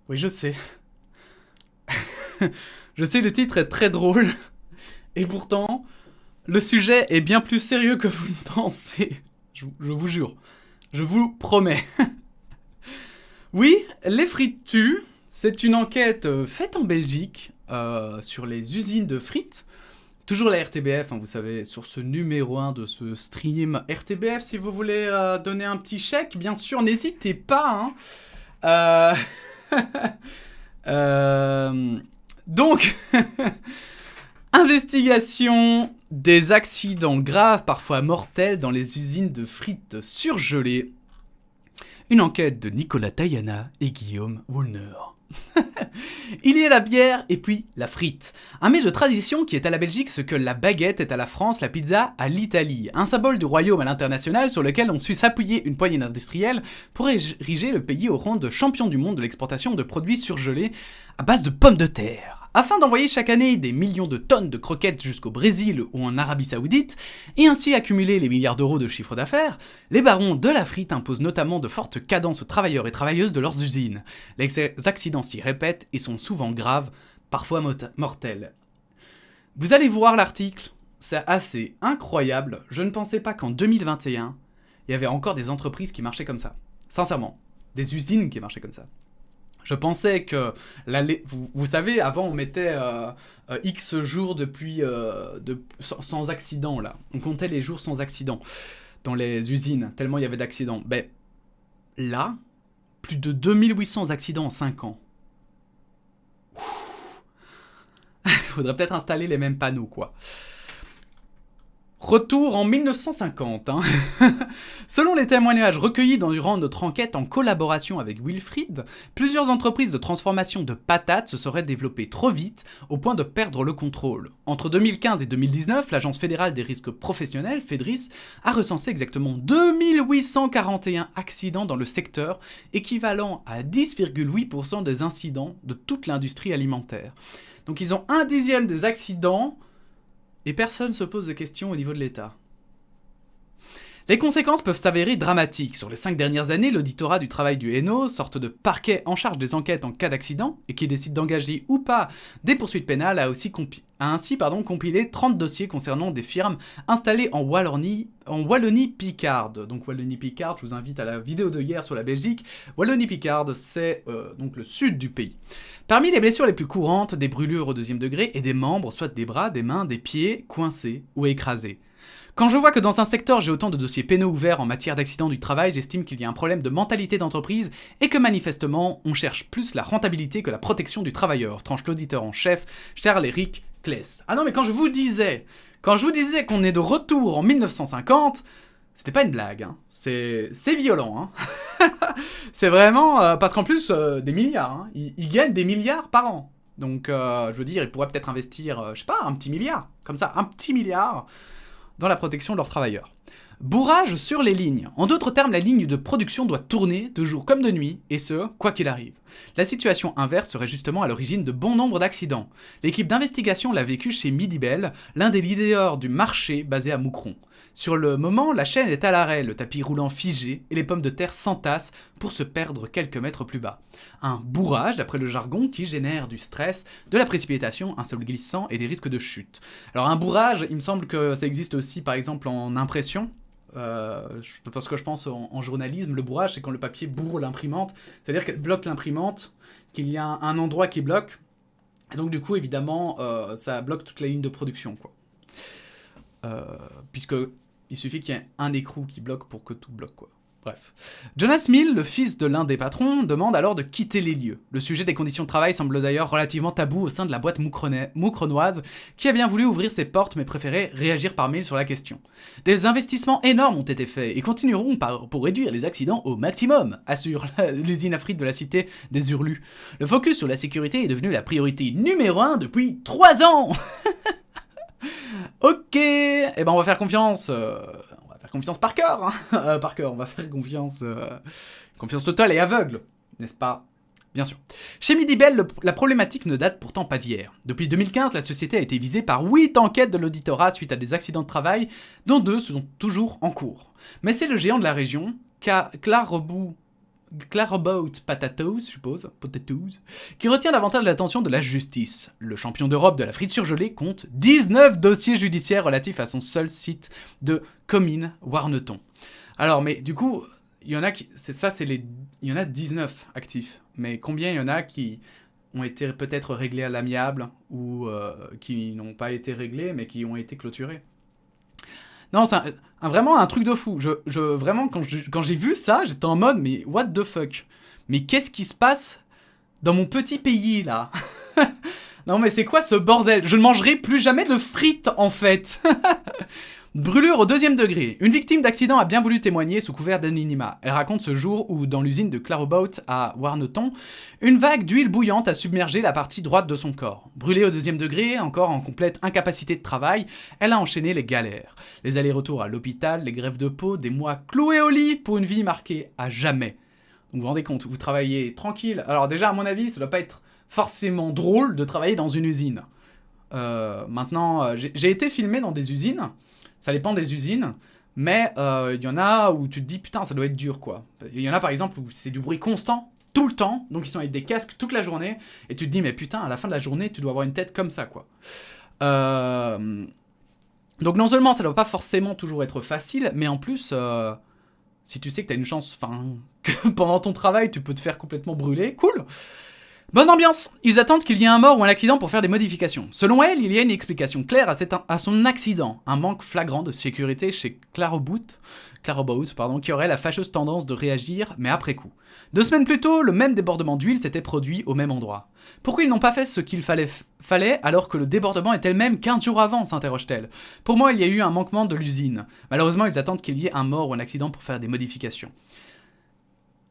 Oui, je sais. Je sais, le titre est très drôle. Et pourtant, le sujet est bien plus sérieux que vous ne pensez. Je vous jure. Je vous promets. Oui, les frites tuent. C'est une enquête faite en Belgique sur les usines de frites. Toujours la RTBF, hein, vous savez, sur ce numéro 1 de ce stream. RTBF, si vous voulez donner un petit chèque, bien sûr, n'hésitez pas. Hein. Euh, donc, investigation des accidents graves, parfois mortels, dans les usines de frites surgelées. Une enquête de Nicolas Tayana et Guillaume Woolner. Il y a la bière et puis la frite. Un mets de tradition qui est à la Belgique ce que la baguette est à la France, la pizza à l'Italie. Un symbole du royaume à l'international sur lequel on suit s'appuyer une poignée d'industriels pour ériger le pays au rang de champion du monde de l'exportation de produits surgelés à base de pommes de terre. Afin d'envoyer chaque année des millions de tonnes de croquettes jusqu'au Brésil ou en Arabie Saoudite, et ainsi accumuler les milliards d'euros de chiffre d'affaires, les barons de la frite imposent notamment de fortes cadences aux travailleurs et travailleuses de leurs usines. Les accidents s'y répètent et sont souvent graves, parfois mortels. Vous allez voir l'article, c'est assez incroyable. Je ne pensais pas qu'en 2021, il y avait encore des entreprises qui marchaient comme ça. Sincèrement, des usines qui marchaient comme ça. Je pensais que, vous savez, avant on mettait X jours depuis sans accident là. On comptait les jours sans accident dans les usines, tellement il y avait d'accidents. Ben là, plus de 2800 accidents en 5 ans. Il faudrait peut-être installer les mêmes panneaux, quoi. Retour en 1950. Hein. Selon les témoignages recueillis durant notre enquête en collaboration avec Wilfried, plusieurs entreprises de transformation de patates se seraient développées trop vite au point de perdre le contrôle. Entre 2015 et 2019, l'Agence fédérale des risques professionnels, FEDRIS, a recensé exactement 2841 accidents dans le secteur, équivalent à 10,8% des incidents de toute l'industrie alimentaire. Donc ils ont un dixième des accidents. Et personne ne se pose de questions au niveau de l'État. Les conséquences peuvent s'avérer dramatiques. Sur les 5 dernières années, l'auditorat du travail du Hainaut, sorte de parquet en charge des enquêtes en cas d'accident, et qui décide d'engager ou pas des poursuites pénales, a ainsi compilé 30 dossiers concernant des firmes installées en Wallonie-Picarde. Donc Wallonie-Picarde, je vous invite à la vidéo de hier sur la Belgique. Wallonie-Picarde, c'est donc le sud du pays. Parmi les blessures les plus courantes, des brûlures au 2e degré et des membres, soit des bras, des mains, des pieds, coincés ou écrasés. Quand je vois que dans un secteur j'ai autant de dossiers pénaux ouverts en matière d'accidents du travail, j'estime qu'il y a un problème de mentalité d'entreprise et que manifestement, on cherche plus la rentabilité que la protection du travailleur, tranche l'auditeur en chef, Charles-Éric Kless. Ah non mais quand je vous disais qu'on est de retour en 1950, c'était pas une blague, hein. C'est violent, hein. C'est vraiment... parce qu'en plus, des milliards, hein. Ils gagnent des milliards par an. Donc, je veux dire, ils pourraient peut-être investir, je sais pas, un petit milliard, comme ça, un petit milliard dans la protection de leurs travailleurs. Bourrage sur les lignes. En d'autres termes, la ligne de production doit tourner de jour comme de nuit, et ce, quoi qu'il arrive. La situation inverse serait justement à l'origine de bon nombre d'accidents. L'équipe d'investigation l'a vécu chez Midibel, l'un des leaders du marché basé à Moucron. Sur le moment, la chaîne est à l'arrêt, le tapis roulant figé, et les pommes de terre s'entassent pour se perdre quelques mètres plus bas. Un bourrage, d'après le jargon, qui génère du stress, de la précipitation, un sol glissant et des risques de chute. Alors un bourrage, il me semble que ça existe aussi par exemple en impression. Parce que je pense en journalisme, le bourrage, c'est quand le papier bourre l'imprimante, c'est-à-dire qu'elle bloque l'imprimante, qu'il y a un endroit qui bloque, et donc du coup, évidemment, ça bloque toute la ligne de production, quoi. Puisque il suffit qu'il y ait un écrou qui bloque pour que tout bloque, quoi. Bref. Jonas Mill, le fils de l'un des patrons, demande alors de quitter les lieux. Le sujet des conditions de travail semble d'ailleurs relativement tabou au sein de la boîte moucronoise, qui a bien voulu ouvrir ses portes mais préférait réagir par mail sur la question. Des investissements énormes ont été faits et continueront pour réduire les accidents au maximum, assure l'usine à frites de la cité des Hurlus. Le focus sur la sécurité est devenu la priorité numéro 1 depuis 3 ans. Ok, eh ben on va faire confiance par cœur, hein. Par cœur, on va faire confiance totale et aveugle, n'est-ce pas? Bien sûr. Chez Midibel, la problématique ne date pourtant pas d'hier. Depuis 2015, la société a été visée par 8 enquêtes de l'auditorat suite à des accidents de travail, dont 2 sont toujours en cours. Mais c'est le géant de la région, Clarebout Clarobout Potatoes, je suppose, Potatoes, qui retient davantage l'attention de la justice. Le champion d'Europe de la frite surgelée compte 19 dossiers judiciaires relatifs à son seul site de Comines, Warneton. Alors, mais du coup, il y en a qui... Il y en a 19 actifs. Mais combien il y en a qui ont été peut-être réglés à l'amiable ou qui n'ont pas été réglés, mais qui ont été clôturés? Non, c'est vraiment un truc de fou. Vraiment, quand j'ai vu ça, j'étais en mode, mais what the fuck? Mais qu'est-ce qui se passe dans mon petit pays, là? Non, mais c'est quoi ce bordel? Je ne mangerai plus jamais de frites, en fait. Brûlure au 2e degré. Une victime d'accident a bien voulu témoigner sous couvert d'anonymat. Elle raconte ce jour où, dans l'usine de Clarobout à Warneton, une vague d'huile bouillante a submergé la partie droite de son corps. Brûlée au 2e degré, encore en complète incapacité de travail, elle a enchaîné les galères. Les allers-retours à l'hôpital, les greffes de peau, des mois cloués au lit pour une vie marquée à jamais. Donc vous vous rendez compte, vous travaillez tranquille. Alors déjà, à mon avis, ça doit pas être forcément drôle de travailler dans une usine. Maintenant, j'ai été filmé dans des usines. Ça dépend des usines, mais il y en a où tu te dis putain ça doit être dur quoi. Il y en a par exemple où c'est du bruit constant, tout le temps, donc ils sont avec des casques toute la journée, et tu te dis mais putain à la fin de la journée tu dois avoir une tête comme ça quoi. Donc non seulement ça doit pas forcément toujours être facile, mais en plus si tu sais que t'as une chance, que pendant ton travail tu peux te faire complètement brûler, cool. Bonne ambiance. Ils attendent qu'il y ait un mort ou un accident pour faire des modifications. Selon elle, il y a une explication claire à son accident. Un manque flagrant de sécurité chez Clarobout, qui aurait la fâcheuse tendance de réagir, mais après coup. 2 semaines plus tôt, le même débordement d'huile s'était produit au même endroit. Pourquoi ils n'ont pas fait ce qu'il fallait alors que le débordement était le même 15 jours avant, s'interroge-t-elle. Pour moi, il y a eu un manquement de l'usine. Malheureusement, ils attendent qu'il y ait un mort ou un accident pour faire des modifications.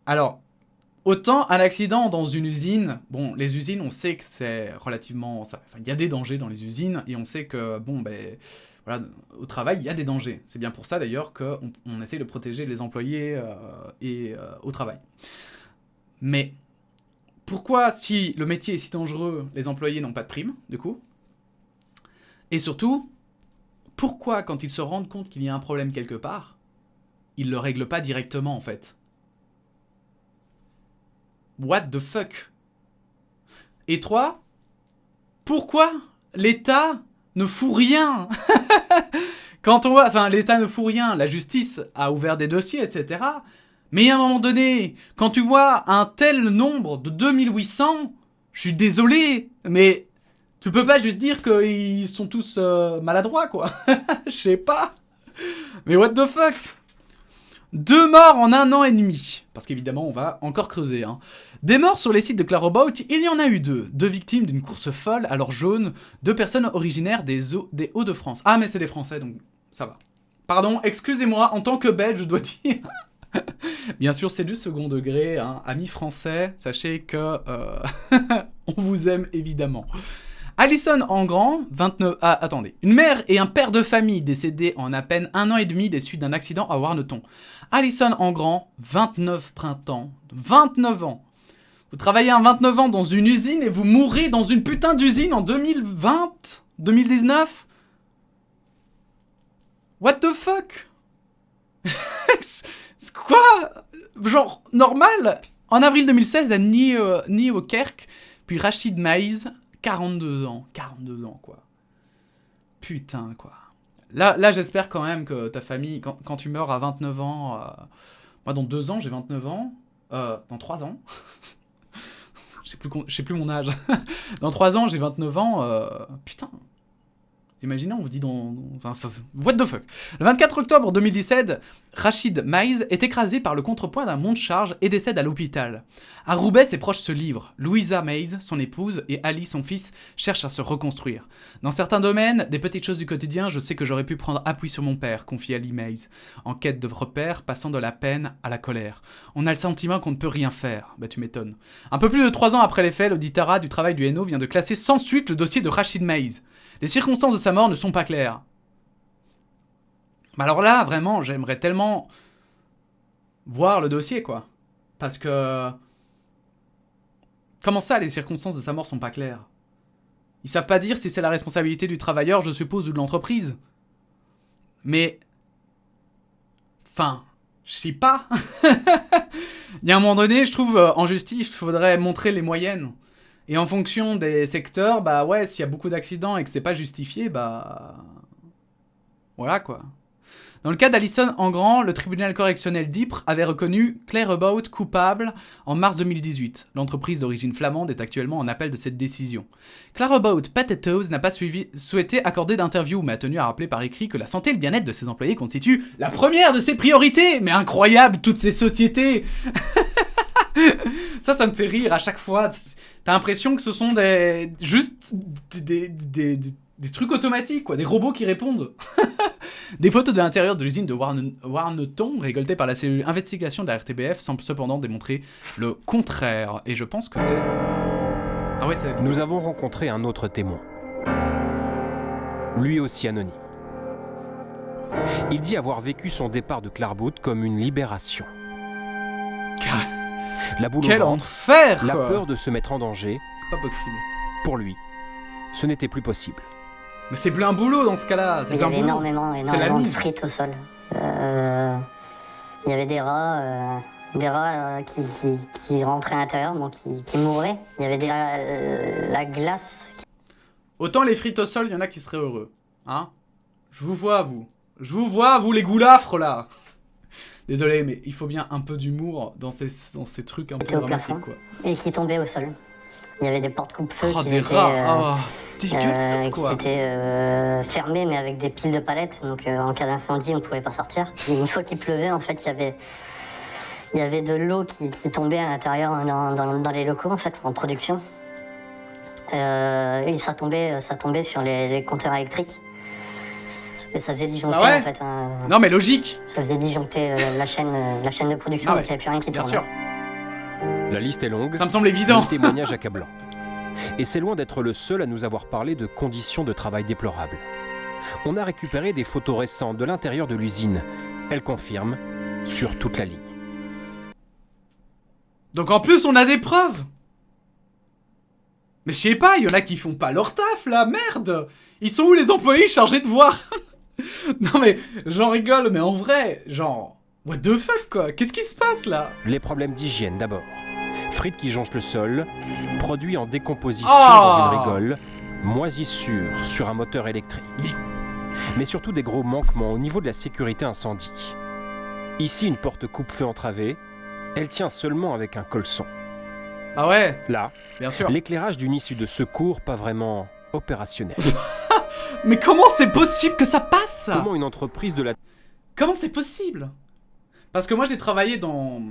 Alors... Autant un accident dans une usine, bon, les usines, on sait que c'est relativement... il y a des dangers dans les usines, et on sait que, bon, ben, voilà, au travail, il y a des dangers. C'est bien pour ça, d'ailleurs, qu'on essaie de protéger les employés au travail. Mais pourquoi, si le métier est si dangereux, les employés n'ont pas de prime, du coup? Et surtout, pourquoi, quand ils se rendent compte qu'il y a un problème quelque part, ils le règlent pas directement, en fait? What the fuck? Et 3, pourquoi l'État ne fout rien? Quand on voit, l'État ne fout rien, la justice a ouvert des dossiers, etc. Mais à un moment donné, quand tu vois un tel nombre de 2800, je suis désolé, mais tu peux pas juste dire qu'ils sont tous maladroits, quoi. Je sais pas. Mais what the fuck? 2 morts en 1 an et demi. Parce qu'évidemment, on va encore creuser. Hein. Des morts sur les sites de Clarobout, il y en a eu 2. 2 victimes d'une course folle à l'or jaune. 2 personnes originaires des Hauts-de-France. Ah, mais c'est des Français, donc ça va. Pardon, excusez-moi, en tant que Belge, je dois dire. Bien sûr, c'est du second degré. Hein. Amis français, sachez que on vous aime évidemment. Alison Engrand, 29... Ah, attendez. Une mère et un père de famille décédés en à peine 1 an et demi des suites d'un accident à Warneton. Alison Engrand, 29 printemps, 29 ans. Vous travaillez à 29 ans dans une usine et vous mourrez dans une putain d'usine en 2020 2019 What the fuck? C'est quoi? Genre, normal. En avril 2016, à Nieuwekerk, puis Rachid Maïs... 42 ans, quoi. Putain, quoi. Là j'espère quand même que ta famille, quand tu meurs à 29 ans... moi, dans 2 ans, j'ai 29 ans. Dans 3 ans... je sais plus mon âge. Dans 3 ans, j'ai 29 ans. Putain. Vous imaginez, on vous dit what the fuck. Le 24 octobre 2017, Rachid Maïs est écrasé par le contrepoids d'un monte-charge et décède à l'hôpital. À Roubaix, ses proches se livrent. Louisa Maïs, son épouse, et Ali, son fils, cherchent à se reconstruire. Dans certains domaines, des petites choses du quotidien, je sais que j'aurais pu prendre appui sur mon père, confie Ali Maïs, en quête de repères, passant de la peine à la colère. On a le sentiment qu'on ne peut rien faire. Bah tu m'étonnes. Un peu plus de 3 ans après les faits, l'auditorat du travail du Hainaut vient de classer sans suite le dossier de Rachid Maïs. Les circonstances de sa mort ne sont pas claires. Mais alors là, vraiment, j'aimerais tellement voir le dossier, quoi. Parce que... Comment ça, les circonstances de sa mort sont pas claires? Ils savent pas dire si c'est la responsabilité du travailleur, je suppose, ou de l'entreprise. Mais... Je sais pas. Il y a un moment donné, je trouve, en justice, il faudrait montrer les moyennes. Et en fonction des secteurs, bah ouais, s'il y a beaucoup d'accidents et que c'est pas justifié, bah... Voilà, quoi. Dans le cas d'Alison Engrand, le tribunal correctionnel d'Ypres avait reconnu Claire About coupable en mars 2018. L'entreprise d'origine flamande est actuellement en appel de cette décision. Claire About Potatoes n'a pas souhaité accorder d'interview, mais a tenu à rappeler par écrit que la santé et le bien-être de ses employés constituent la première de ses priorités. Mais incroyable, toutes ces sociétés. Ça me fait rire à chaque fois. T'as l'impression que ce sont juste des trucs automatiques, quoi, des robots qui répondent. Des photos de l'intérieur de l'usine de Warneton, récoltées par la cellule investigation de la RTBF, semblent cependant démontrer le contraire. Et je pense que c'est... Ah ouais, c'est... Nous avons rencontré un autre témoin. Lui aussi anonyme. Il dit avoir vécu son départ de Clarebout comme une libération. La boule Quel au ventre, enfer, la quoi. peur de se mettre en danger. C'est pas possible. Pour lui, ce n'était plus possible. Mais c'est plus un boulot dans ce cas-là. Il y avait énormément de frites au sol. Il y avait des rats qui rentraient à l'intérieur, donc qui mouraient. Il y avait la glace. Autant les frites au sol, il y en a qui seraient heureux. Hein? Je vous vois, vous. Je vous vois, vous, les goulafres, là. Désolé, mais il faut bien un peu d'humour dans ces trucs un peu dramatiques, quoi. Et qui tombaient au sol. Il y avait des portes coupe-feu qui des rats. Dégueulasse, quoi. C'était fermé, mais avec des piles de palettes. Donc en cas d'incendie, on ne pouvait pas sortir. Et une fois qu'il pleuvait, en fait, il y avait de l'eau qui tombait à l'intérieur dans les locaux, en fait, en production. Et ça tombait sur les compteurs électriques. Et ça faisait disjoncter, en fait. Non, mais logique. Ça faisait disjoncter la chaîne de production, donc il n'y avait plus rien qui tournait. Bien sûr. La liste est longue. Ça me semble évident. Le témoignage accablant. Et c'est loin d'être le seul à nous avoir parlé de conditions de travail déplorables. On a récupéré des photos récentes de l'intérieur de l'usine. Elles confirment sur toute la ligne. Donc en plus, on a des preuves. Mais je sais pas, il y en a qui font pas leur taf, là, merde. Ils sont où les employés chargés de voir? Non mais, j'en rigole, mais en vrai, genre... What the fuck, quoi? Qu'est-ce qui se passe, là? Les problèmes d'hygiène, d'abord. Frites qui jonchent le sol, produits en décomposition dans une rigole, moisissures sur un moteur électrique. Mais surtout des gros manquements au niveau de la sécurité incendie. Ici, une porte coupe-feu entravée, elle tient seulement avec un colson. Ah ouais? Là, bien sûr. L'éclairage d'une issue de secours pas vraiment opérationnel. Mais comment c'est possible que ça passe? Comment une entreprise de la... Comment c'est possible? Parce que moi j'ai travaillé en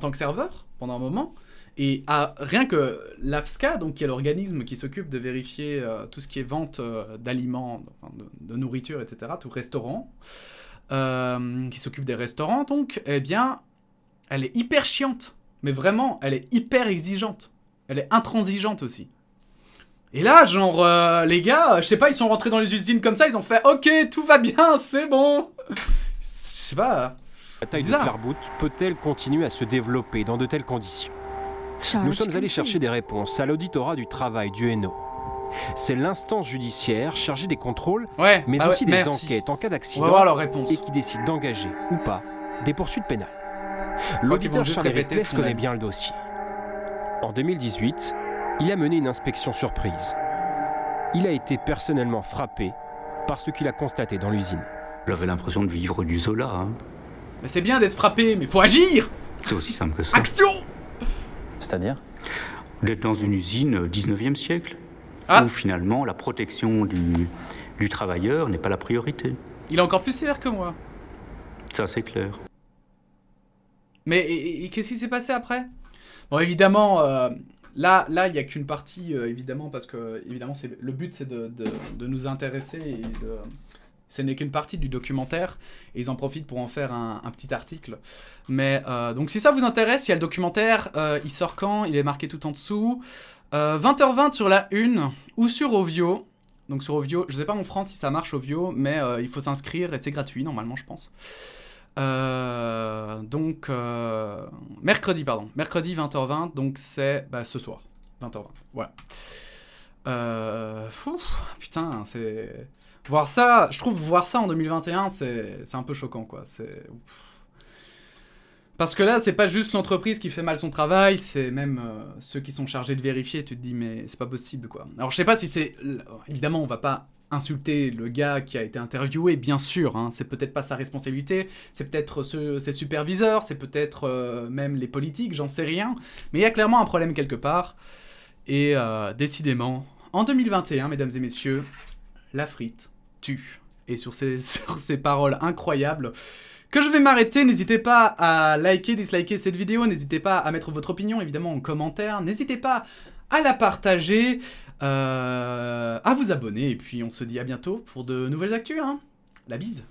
tant que serveur pendant un moment, et rien que l'AFSCA, donc qui est l'organisme qui s'occupe de vérifier tout ce qui est vente d'aliments, de nourriture, etc., tout restaurant, qui s'occupe des restaurants, donc, eh bien, elle est hyper chiante. Mais vraiment, elle est hyper exigeante. Elle est intransigeante aussi. Et là, genre, les gars, je sais pas, ils sont rentrés dans les usines comme ça, ils ont fait « Ok, tout va bien, c'est bon !» Je sais pas, la taille de Clarebout peut-elle continuer à se développer dans de telles conditions? Nous sommes allés chercher des réponses à l'auditorat du travail du Hainaut. C'est l'instance judiciaire chargée des contrôles, mais aussi des enquêtes en cas d'accident et qui décide d'engager ou pas des poursuites pénales. L'auditeur Charles Périclès connaît bien le dossier. En 2018, il a mené une inspection surprise. Il a été personnellement frappé par ce qu'il a constaté dans l'usine. J'avais l'impression de vivre du Zola. Hein. Mais c'est bien d'être frappé, mais faut agir! C'est aussi simple que ça. Action! C'est-à-dire? D'être dans une usine 19e siècle, où finalement la protection du travailleur n'est pas la priorité. Il est encore plus sévère que moi. Ça, c'est clair. Mais et qu'est-ce qui s'est passé après? Bon, évidemment, là, il n'y a qu'une partie, évidemment, parce que évidemment, le but, c'est de nous intéresser et ce n'est qu'une partie du documentaire, et ils en profitent pour en faire un petit article. Mais donc, si ça vous intéresse, il y a le documentaire, il sort quand? Il est marqué tout en dessous. 20h20 sur la Une, ou sur Ovio. Donc sur Ovio, je sais pas en France si ça marche Ovio, mais il faut s'inscrire et c'est gratuit normalement, je pense. Donc mercredi 20h20, donc c'est ce soir 20h20, voilà. Putain, c'est... Voir ça, je trouve voir ça en 2021, c'est un peu choquant, quoi. Parce que là, c'est pas juste l'entreprise qui fait mal son travail, c'est même ceux qui sont chargés de vérifier. Tu te dis, mais c'est pas possible, quoi. Alors, je sais pas si c'est... Évidemment, on va pas insulter le gars qui a été interviewé, bien sûr. Hein, c'est peut-être pas sa responsabilité, c'est peut-être ses superviseurs, c'est peut-être même les politiques, j'en sais rien. Mais il y a clairement un problème quelque part. Et décidément, en 2021, mesdames et messieurs, la frite tue. Et sur ces paroles incroyables... que je vais m'arrêter, n'hésitez pas à liker, disliker cette vidéo, n'hésitez pas à mettre votre opinion évidemment en commentaire, n'hésitez pas à la partager, à vous abonner, et puis on se dit à bientôt pour de nouvelles actus, hein. La bise.